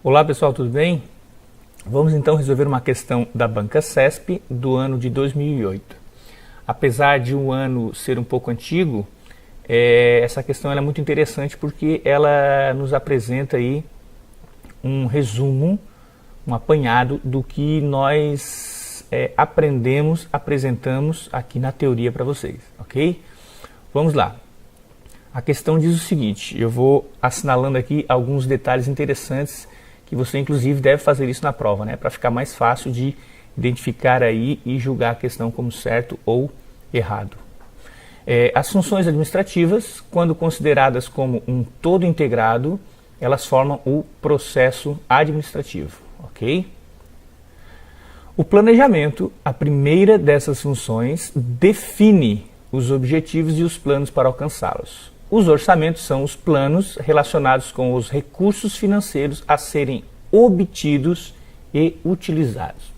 Olá pessoal, tudo bem? Vamos então resolver uma questão da banca CESP do ano de 2008. Apesar de o ano ser um pouco antigo, essa questão é muito interessante porque ela nos apresenta aí um resumo, um apanhado do que nós apresentamos aqui na teoria para vocês, ok? Vamos lá. A questão diz o seguinte, eu vou assinalando aqui alguns detalhes interessantes que você inclusive deve fazer isso na prova, né? Para ficar mais fácil de identificar aí e julgar a questão como certo ou errado. As funções administrativas, quando consideradas como um todo integrado, elas formam o processo administrativo, ok? O planejamento, a primeira dessas funções, define os objetivos e os planos para alcançá-los. Os orçamentos são os planos relacionados com os recursos financeiros a serem obtidos e utilizados.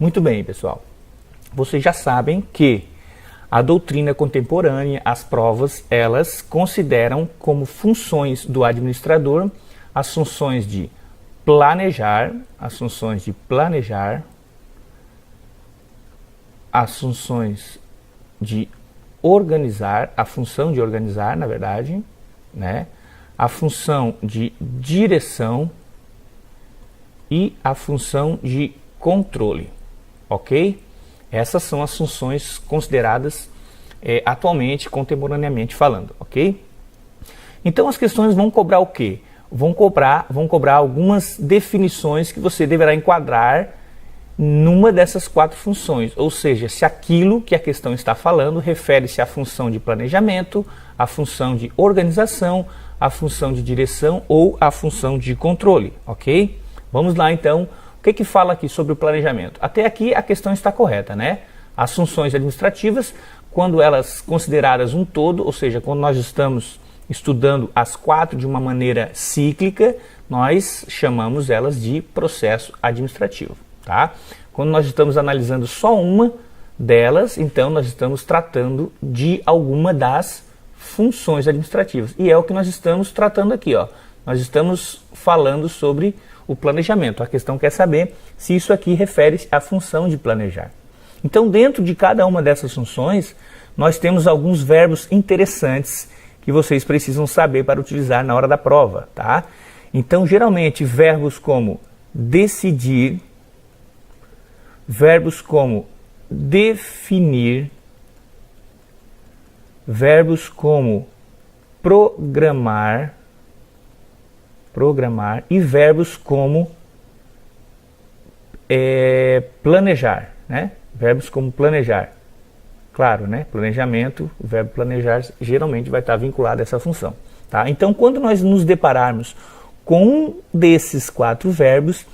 Muito bem, pessoal. Vocês já sabem que a doutrina contemporânea, as provas, elas consideram como funções do administrador as funções de planejar, as funções de organizar, a função de organizar, na verdade, né? A função de direção e a função de controle, ok? Essas são as funções consideradas atualmente, contemporaneamente falando, ok? Então as questões vão cobrar o quê? Vão cobrar algumas definições que você deverá enquadrar numa dessas quatro funções, ou seja, se aquilo que a questão está falando refere-se à função de planejamento, à função de organização, à função de direção ou à função de controle, ok? Vamos lá então, o que fala aqui sobre o planejamento? Até aqui a questão está correta, né? As funções administrativas, quando elas consideradas um todo, ou seja, quando nós estamos estudando as quatro de uma maneira cíclica, nós chamamos elas de processo administrativo. Tá? Quando nós estamos analisando só uma delas, então nós estamos tratando de alguma das funções administrativas. E é o que nós estamos tratando aqui, ó. Nós estamos falando sobre o planejamento. A questão quer saber se isso aqui refere-se à função de planejar. Então, dentro de cada uma dessas funções, nós temos alguns verbos interessantes que vocês precisam saber para utilizar na hora da prova, tá? Então, geralmente, verbos como decidir, verbos como definir, verbos como programar e verbos como planejar, né? Verbos como planejar. Claro, né? Planejamento, o verbo planejar geralmente vai estar vinculado a essa função, tá? Então, quando nós nos depararmos com um desses quatro verbos,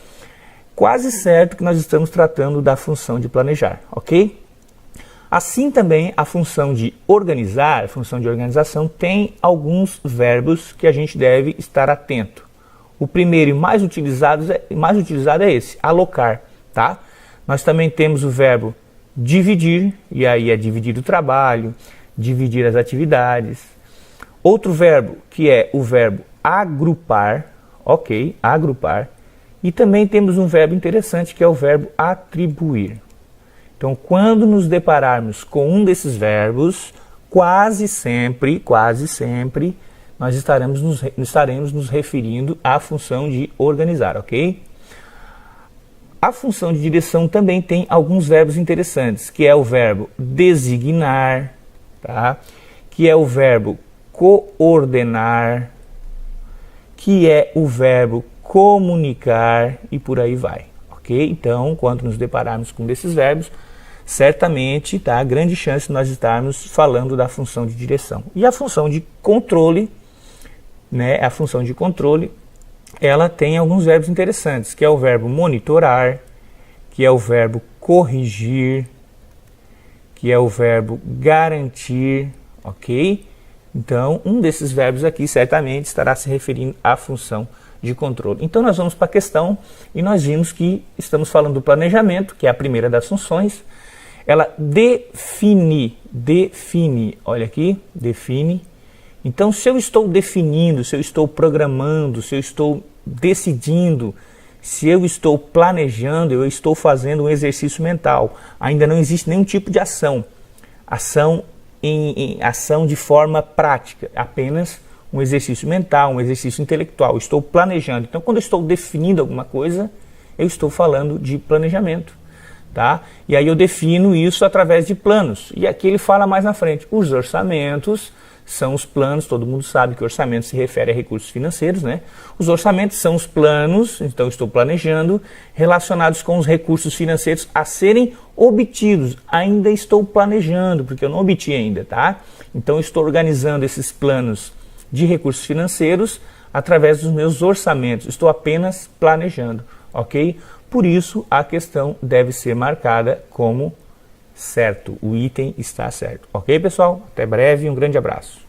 quase certo que nós estamos tratando da função de planejar, ok? Assim também a função de organizar, a função de organização, tem alguns verbos que a gente deve estar atento. O primeiro e mais utilizado é esse, alocar, tá? Nós também temos o verbo dividir, e aí é dividir o trabalho, dividir as atividades. Outro verbo que é o verbo agrupar, ok? Agrupar. E também temos um verbo interessante que é o verbo atribuir. Então, quando nos depararmos com um desses verbos, quase sempre, nós estaremos nos referindo à função de organizar, ok? A função de direção também tem alguns verbos interessantes, que é o verbo designar, tá? Que é o verbo coordenar, que é o verbo comunicar e por aí vai, ok? Então, quando nos depararmos com desses verbos, certamente, tá, grande chance de nós estarmos falando da função de direção. E a função de controle, né, a função de controle, ela tem alguns verbos interessantes, que é o verbo monitorar, que é o verbo corrigir, que é o verbo garantir, ok? Então, um desses verbos aqui certamente estará se referindo à função de controle. Então, nós vamos para a questão e nós vimos que estamos falando do planejamento, que é a primeira das funções. ela define, olha aqui, define. Então, se eu estou definindo, se eu estou programando, se eu estou decidindo, se eu estou planejando, eu estou fazendo um exercício mental. Ainda não existe nenhum tipo de ação ação de forma prática, apenas um exercício mental, um exercício intelectual. Eu estou planejando. Então, quando eu estou definindo alguma coisa, eu estou falando de planejamento. Tá? E aí eu defino isso através de planos. E aqui ele fala mais na frente. Os orçamentos são os planos, todo mundo sabe que orçamento se refere a recursos financeiros, né? Os orçamentos são os planos, então eu estou planejando, relacionados com os recursos financeiros a serem obtidos. Ainda estou planejando, porque eu não obti ainda, tá? Então eu estou organizando esses planos de recursos financeiros através dos meus orçamentos. Estou apenas planejando, ok? Por isso, a questão deve ser marcada como certo. O item está certo. Ok, pessoal? Até breve e um grande abraço.